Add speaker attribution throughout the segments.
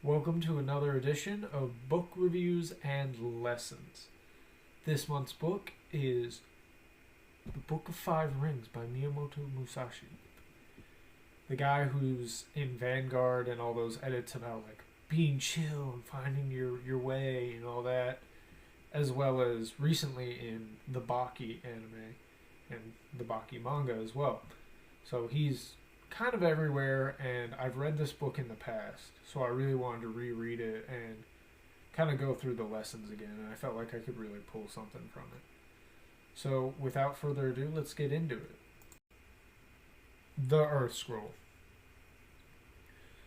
Speaker 1: Welcome to another edition of Book Reviews and Lessons. This month's book is The Book of Five Rings by Miyamoto Musashi. The guy who's in Vanguard and all those edits about like being chill and finding your way and all that, as well as recently in the Baki anime and the Baki manga as well. So he's kind of everywhere, and I've read this book in the past, so I really wanted to reread it and kind of go through the lessons again, and I felt like I could really pull something from it. So without further ado, let's get into it. The Earth Scroll.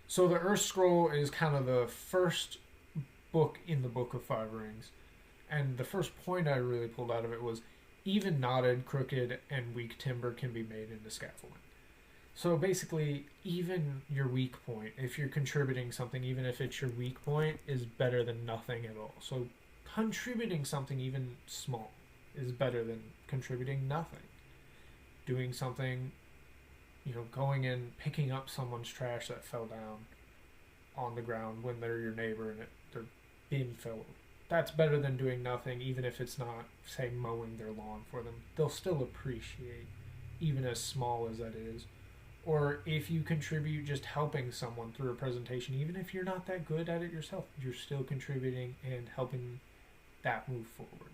Speaker 1: So the Earth Scroll is kind of the first book in the Book of Five Rings, and the first point I really pulled out of it was even knotted, crooked, and weak timber can be made into scaffolding. So basically, even your weak point, if you're contributing something, even if it's your weak point, is better than nothing at all. So contributing something even small is better than contributing nothing. Doing something, going and picking up someone's trash that fell down on the ground when they're your neighbor and they're being filled. That's better than doing nothing, even if it's not, say, mowing their lawn for them. They'll still appreciate, even as small as that is. Or if you contribute just helping someone through a presentation, even if you're not that good at it yourself, you're still contributing and helping that move forward.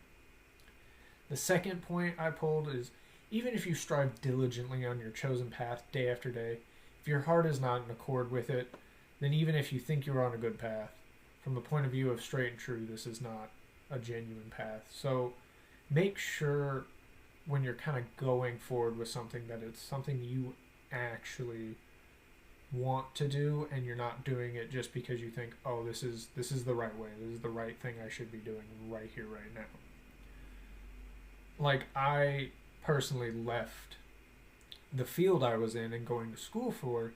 Speaker 1: The second point I pulled is even if you strive diligently on your chosen path day after day, if your heart is not in accord with it, then even if you think you're on a good path, from the point of view of straight and true, this is not a genuine path. So make sure when you're kind of going forward with something that it's something you actually want to do, and you're not doing it just because you think, oh, this is the right way, this is the right thing I should be doing right here, right now. Like, I personally left the field I was in and going to school for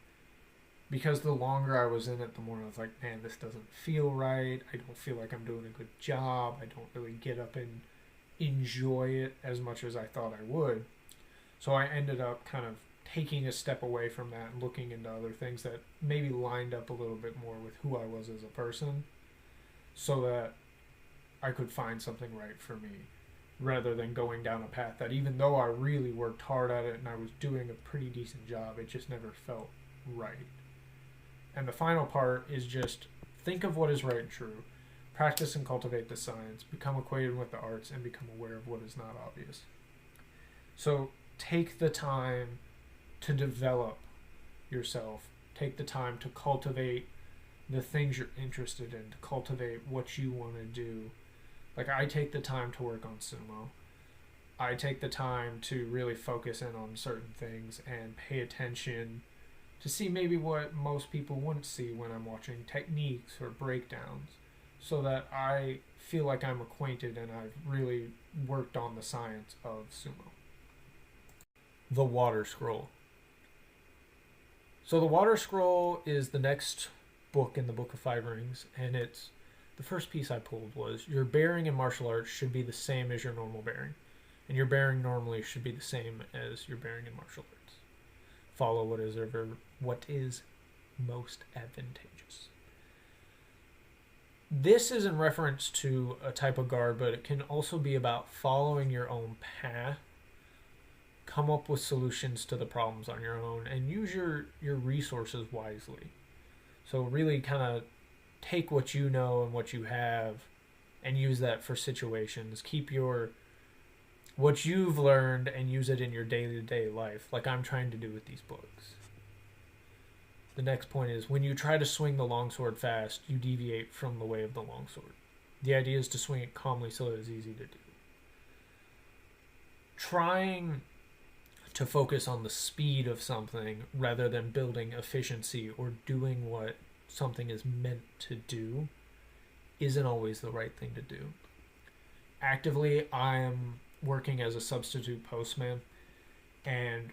Speaker 1: because the longer I was in it, the more I was like, man, this doesn't feel right. I don't feel like I'm doing a good job. I don't really get up and enjoy it as much as I thought I would. So I ended up kind of taking a step away from that and looking into other things that maybe lined up a little bit more with who I was as a person, so that I could find something right for me, rather than going down a path that, even though I really worked hard at it and I was doing a pretty decent job, it just never felt right. And the final part is just think of what is right and true, practice and cultivate the science, become acquainted with the arts, and become aware of what is not obvious. So take the time to develop yourself. Take the time to cultivate the things you're interested in, to cultivate what you want to do. Like, I take the time to work on sumo. I take the time to really focus in on certain things and pay attention to see maybe what most people wouldn't see when I'm watching techniques or breakdowns, so that I feel like I'm acquainted and I've really worked on the science of sumo. The Water Scroll. So the Water Scroll is the next book in the Book of Five Rings, and it's the first piece I pulled was your bearing in martial arts should be the same as your normal bearing, and your bearing normally should be the same as your bearing in martial arts. Follow what is most advantageous. This is in reference to a type of guard, but it can also be about following your own path, come up with solutions to the problems on your own, and use your resources wisely. So really kind of take what you know and what you have and use that for situations. Keep what you've learned and use it in your day-to-day life, like I'm trying to do with these books. The next point is, when you try to swing the longsword fast, you deviate from the way of the longsword. The idea is to swing it calmly so it is easy to do. Trying to focus on the speed of something rather than building efficiency or doing what something is meant to do isn't always the right thing to do. Actively, I am working as a substitute postman, and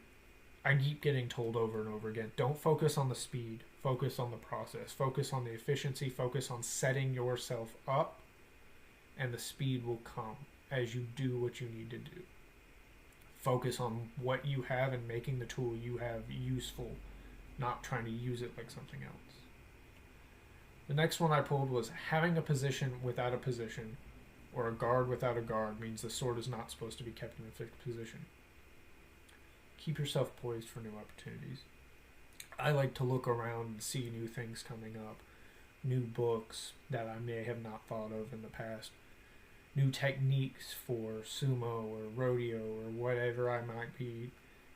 Speaker 1: I keep getting told over and over again, don't focus on the speed, focus on the process, focus on the efficiency, focus on setting yourself up, and the speed will come as you do what you need to do. Focus on what you have and making the tool you have useful, not trying to use it like something else. The next one I pulled was having a position without a position, or a guard without a guard, means the sword is not supposed to be kept in a fixed position. Keep yourself poised for new opportunities. I like to look around and see new things coming up, new books that I may have not thought of in the past, new techniques for sumo or rodeo or whatever I might be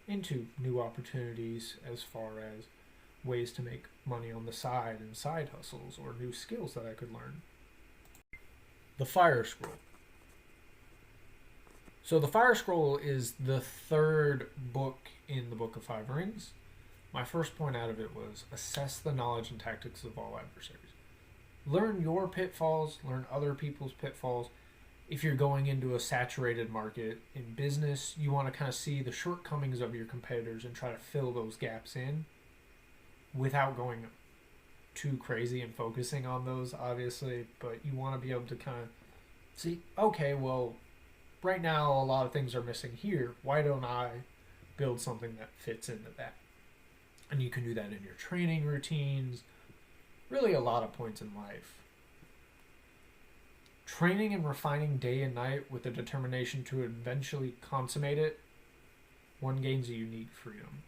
Speaker 1: into, new opportunities as far as ways to make money on the side and side hustles or new skills that I could learn. The Fire Scroll. So the Fire Scroll is the third book in the Book of Five Rings. My first point out of it was assess the knowledge and tactics of all adversaries. Learn your pitfalls, learn other people's pitfalls. If you're going into a saturated market in business, you want to kind of see the shortcomings of your competitors and try to fill those gaps in without going too crazy and focusing on those, obviously. But you want to be able to kind of see, okay, well, right now a lot of things are missing here. Why don't I build something that fits into that? And you can do that in your training routines, really a lot of points in life. Training and refining day and night with the determination to eventually consummate it, one gains a unique freedom.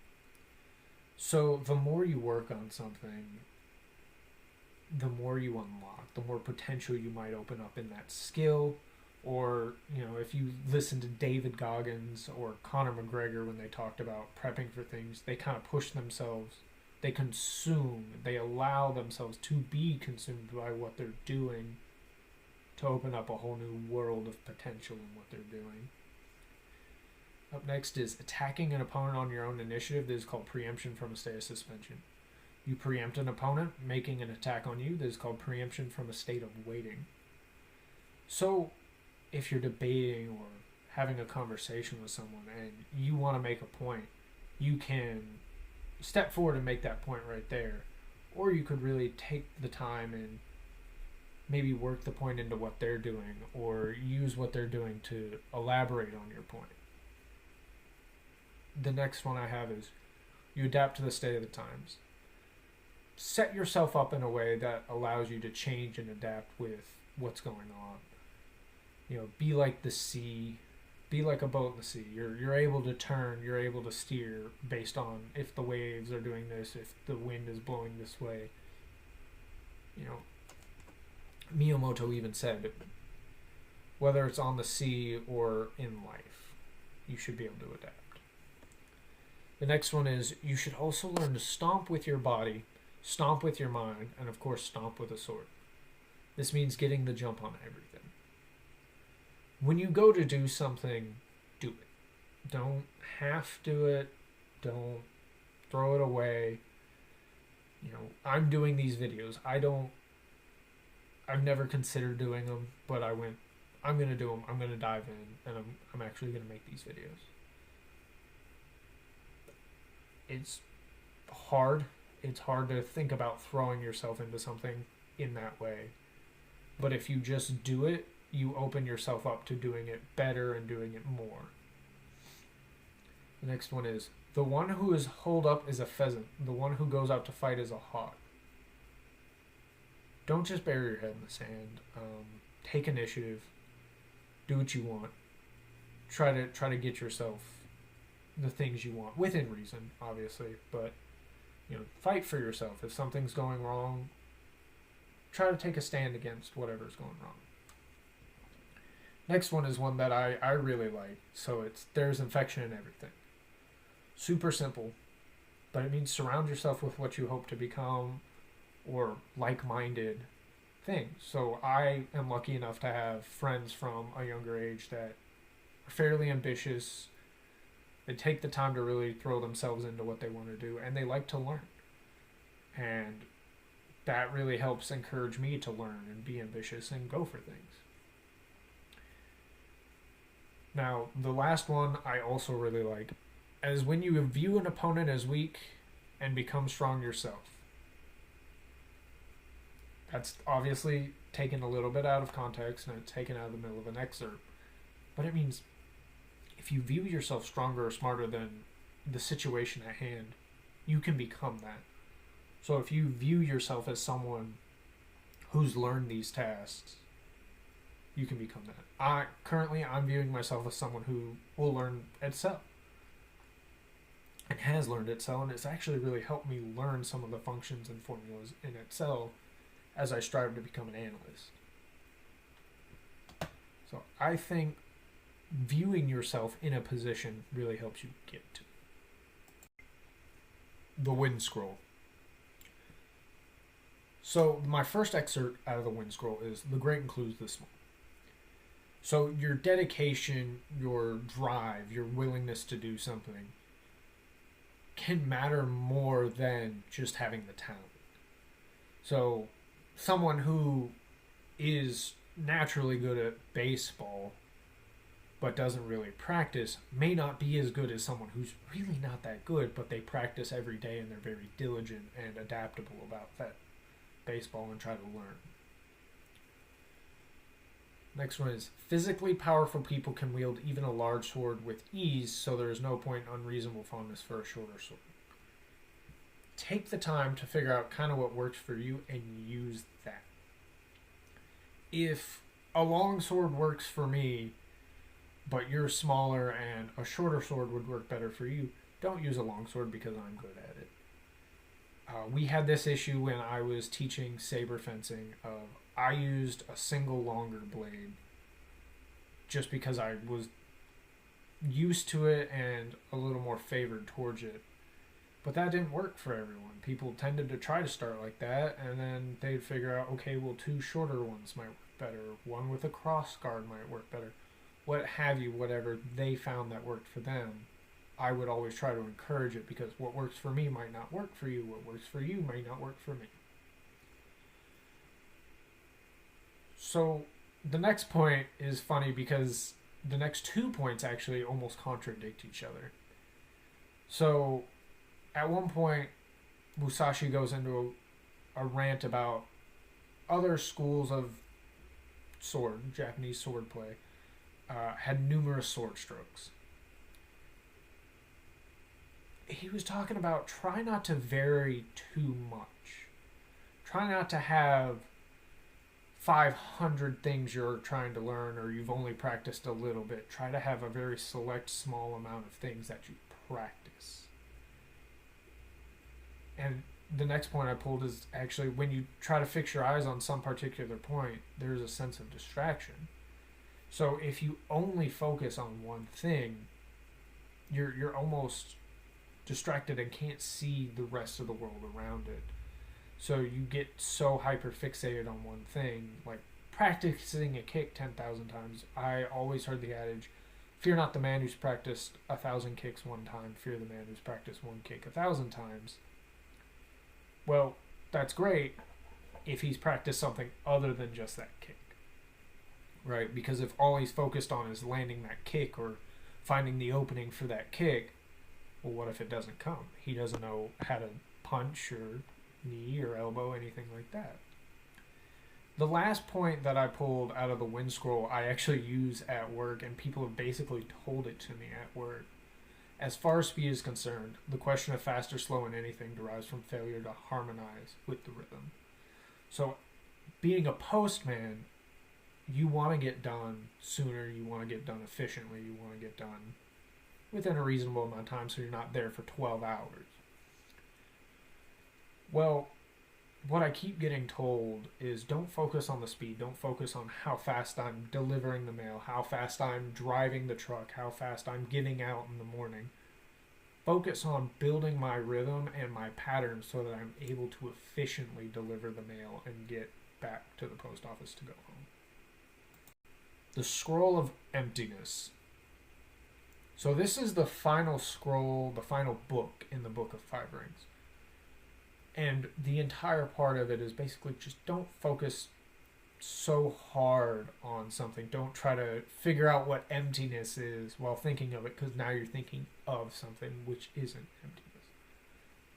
Speaker 1: So the more you work on something, the more you unlock, the more potential you might open up in that skill. Or, if you listen to David Goggins or Conor McGregor when they talked about prepping for things, they kind of push themselves, they consume, they allow themselves to be consumed by what they're doing to open up a whole new world of potential in what they're doing. Up next is attacking an opponent on your own initiative. This is called preemption from a state of suspension. You preempt an opponent making an attack on you. This is called preemption from a state of waiting. So, if you're debating or having a conversation with someone and you want to make a point, you can step forward and make that point right there. Or you could really take the time and maybe work the point into what they're doing or use what they're doing to elaborate on your point. The next one I have is you adapt to the state of the times. Set yourself up in a way that allows you to change and adapt with what's going on. Be like the sea, be like a boat in the sea. You're able to turn, you're able to steer based on if the waves are doing this, if the wind is blowing this way. Miyamoto even said, whether it's on the sea or in life, you should be able to adapt. The next one is you should also learn to stomp with your body, stomp with your mind, and of course stomp with a sword. This means getting the jump on everything. When you go to do something, do it. Don't half do it. Don't throw it away. I'm doing these videos. I've never considered doing them, but I'm going to do them. I'm going to dive in, and I'm actually going to make these videos. It's hard. It's hard to think about throwing yourself into something in that way. But if you just do it, you open yourself up to doing it better and doing it more. The next one is, the one who is holed up is a pheasant. The one who goes out to fight is a hawk. Don't just bury your head in the sand. Take initiative. Do what you want. Try to get yourself the things you want, within reason, obviously. But, fight for yourself. If something's going wrong, try to take a stand against whatever's going wrong. Next one is one that I really like. So there's infection in everything. Super simple, but it means surround yourself with what you hope to become or like-minded things. So I am lucky enough to have friends from a younger age that are fairly ambitious. They take the time to really throw themselves into what they want to do, and they like to learn. And that really helps encourage me to learn and be ambitious and go for things. Now, the last one I also really like is when you view an opponent as weak and become strong yourself. That's obviously taken a little bit out of context and it's taken out of the middle of an excerpt. But it means if you view yourself stronger or smarter than the situation at hand, you can become that. So if you view yourself as someone who's learned these tasks, you can become that. I'm viewing myself as someone who will learn Excel and has learned Excel, and it's actually really helped me learn some of the functions and formulas in Excel as I strive to become an analyst. So I think viewing yourself in a position really helps you get to the wind scroll. So my first excerpt out of the wind scroll is the great includes the small. So your dedication, your drive, your willingness to do something can matter more than just having the talent. So someone who is naturally good at baseball but doesn't really practice may not be as good as someone who's really not that good, but they practice every day and they're very diligent and adaptable about that baseball and try to learn. Next one is physically powerful people can wield even a large sword with ease, so there is no point in unreasonable fondness for a shorter sword. Take the time to figure out kind of what works for you and use that. If a long sword works for me, but you're smaller and a shorter sword would work better for you, don't use a long sword because I'm good at it. We had this issue when I was teaching saber fencing. I used a single longer blade just because I was used to it and a little more favored towards it. But that didn't work for everyone. People tended to try to start like that, and then they'd figure out, okay, well, 2 shorter ones might work better. One with a cross guard might work better. What have you, whatever they found that worked for them. I would always try to encourage it because what works for me might not work for you. What works for you may not work for me. So the next point is funny because the next 2 points actually almost contradict each other. So at one point, Musashi goes into a rant about other schools of Japanese sword play, had numerous sword strokes. He was talking about try not to vary too much. Try not to have 500 things you're trying to learn or you've only practiced a little bit. Try to have a very select small amount of things that you practice. And the next point I pulled is actually when you try to fix your eyes on some particular point, there's a sense of distraction. So if you only focus on one thing, you're almost distracted and can't see the rest of the world around it. So you get so hyper fixated on one thing, like practicing a kick 10,000 times. I always heard the adage, fear not the man who's practiced 1,000 kicks one time, fear the man who's practiced one kick 1,000 times. Well, that's great if he's practiced something other than just that kick, right? Because if all he's focused on is landing that kick or finding the opening for that kick, well, what if it doesn't come? He doesn't know how to punch or knee or elbow, anything like that. The last point that I pulled out of the wind scroll, I actually use at work, and people have basically told it to me at work. As far as speed is concerned, the question of fast or slow in anything derives from failure to harmonize with the rhythm. So, being a postman, you want to get done sooner, you want to get done efficiently, you want to get done within a reasonable amount of time so you're not there for 12 hours. Well, what I keep getting told is don't focus on the speed, don't focus on how fast I'm delivering the mail, how fast I'm driving the truck, how fast I'm getting out in the morning. Focus on building my rhythm and my pattern so that I'm able to efficiently deliver the mail and get back to the post office to go home. The Scroll of Emptiness. So this is the final scroll, the final book in the Book of Five Rings. And the entire part of it is basically just don't focus so hard on something. Don't try to figure out what emptiness is while thinking of it, because now you're thinking of something which isn't emptiness.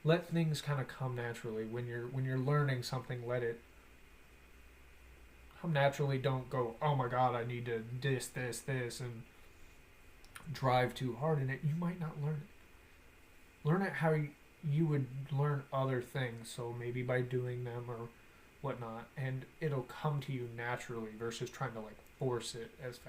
Speaker 1: Let things kind of come naturally. When you're learning something, let it come naturally. Don't go, oh my god, I need to this, and drive too hard in it. You might not learn it. Learn it how you would learn other things. So maybe by doing them or whatnot, and it'll come to you naturally versus trying to like force it as fast.